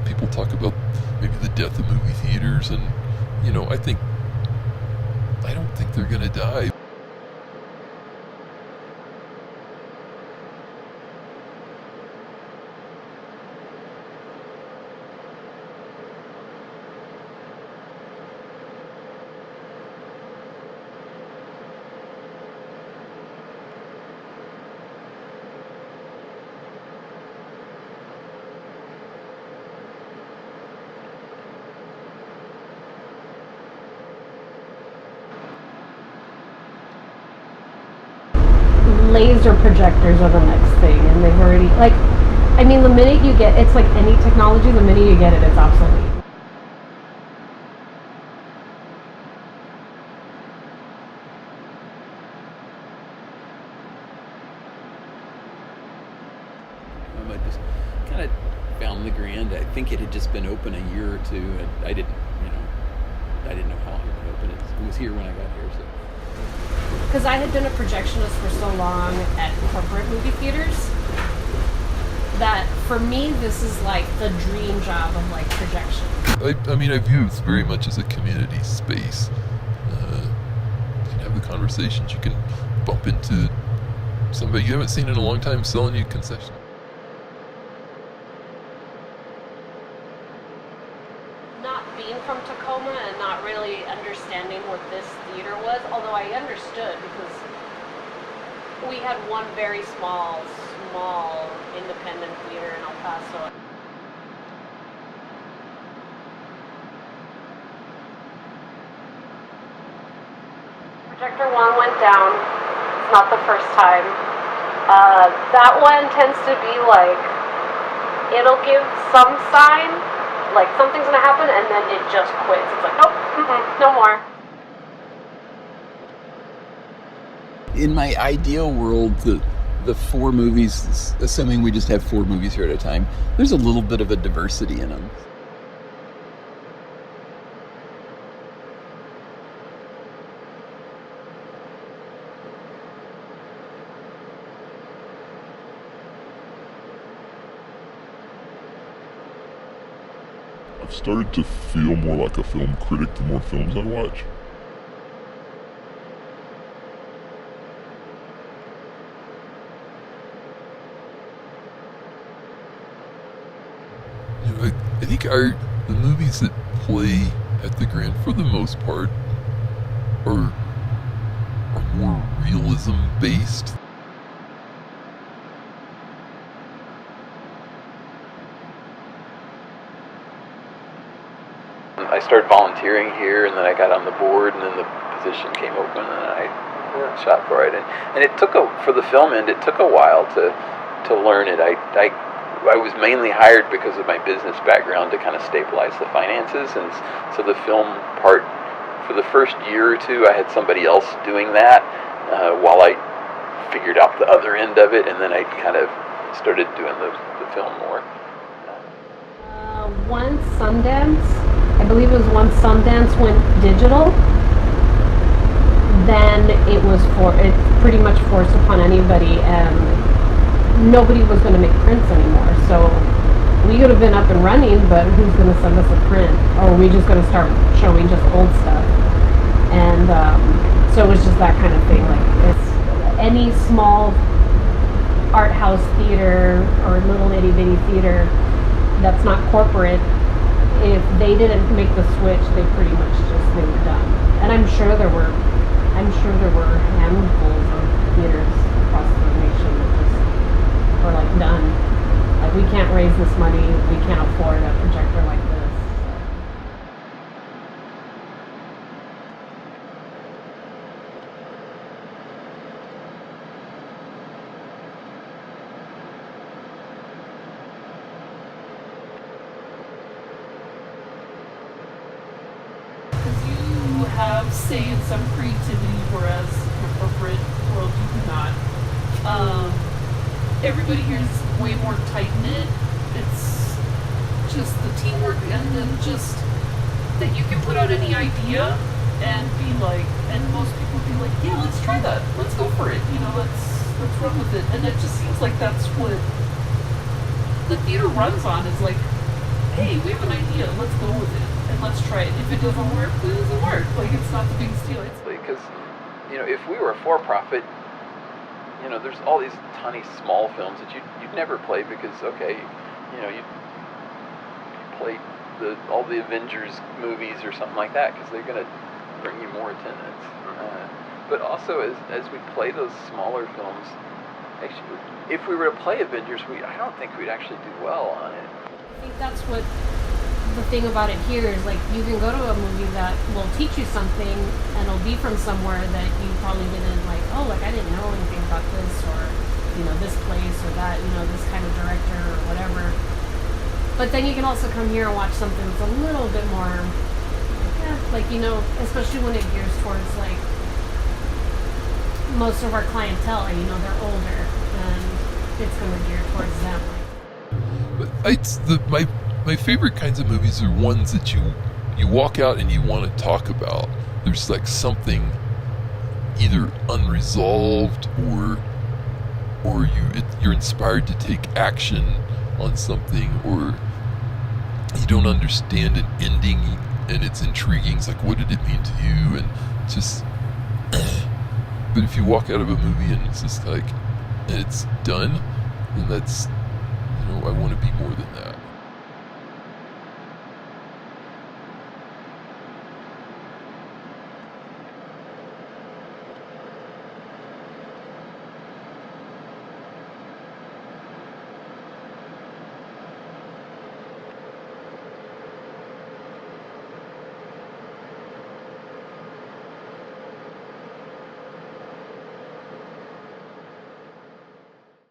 People talk about maybe the death of movie theaters, and I don't think they're gonna die. Laser projectors are the next thing, and they've already, the minute you get, it's like any technology, the minute you get it, it's obsolete. I just kind of found the Grand. I think it had just been open a year or two, and I didn't know how long it had been open. It was here when I got here, so. Because I had been a projectionist for so long at corporate movie theaters that for me this is like the dream job of projection. I view it very much as a community space. You can have the conversations. You can bump into somebody you haven't seen in a long time selling you concessions. Not being from Tacoma and not really understanding what this theater was, although I understood because we had one very small independent theater in El Paso. Projector 1 went down. It's not the first time. That one tends to be it'll give some sign, something's gonna happen, and then it just quits. It's like, nope, no more. In my ideal world, the 4 movies, assuming we just have 4 movies here at a time, there's a little bit of a diversity in them. I've started to feel more like a film critic the more films I watch. I think the movies that play at the Grand, for the most part, are more realism based. I started volunteering here, and then I got on the board, and then the position came open, and I shot for it. And it took for the film end, it took a while to learn it. I was mainly hired because of my business background to kind of stabilize the finances, and so the film part, for the first year or two, I had somebody else doing that while I figured out the other end of it, and then I kind of started doing the film more. Once Sundance, I believe it was once Sundance went digital, then it pretty much forced upon anybody, and nobody was going to make prints anymore. So we could have been up and running, but who's going to send us a print? Or are we just going to start showing just old stuff? And so it was just that kind of thing. It's any small art house theater or little itty bitty theater that's not corporate, if they didn't make the switch, they pretty much they were done. And I'm sure there were handfuls of theaters across the nation that just were done. We can't raise this money, we can't afford a projector like this. You have say in some creativity, whereas in the corporate world you do not. Everybody here is way more tight-knit. It's just the teamwork, and then just that you can put out any idea and be and most people be like, yeah, let's try that, let's go for it, let's run with it. And it just seems like that's what the theater runs on, is hey, we have an idea, let's go with it, and let's try it. If it doesn't work, it doesn't work. Like, it's not the biggest deal. It's Because, if we were a for-profit, there's all these tiny small films that you'd never play because, okay, you play all the Avengers movies or something like that because they're going to bring you more attendance. But also, as we play those smaller films, actually, if we were to play Avengers, I don't think we'd actually do well on it. I think that's what the thing about it here is, like, you can go to a movie that will teach you something and it'll be from somewhere that you probably didn't, like, oh, like, I didn't know anything about this, or, this place or that, this kind of director or whatever. But then you can also come here and watch something that's a little bit more, especially when it gears towards, like, most of our clientele, they're older, and it's going to gear towards them. But my favorite kinds of movies are ones that you walk out and you want to talk about. There's like something either unresolved or you're inspired to take action on something, or you don't understand an ending and it's intriguing. It's like, what did it mean to you? And just but if you walk out of a movie and it's just like, and it's done, then that's, I want to be more than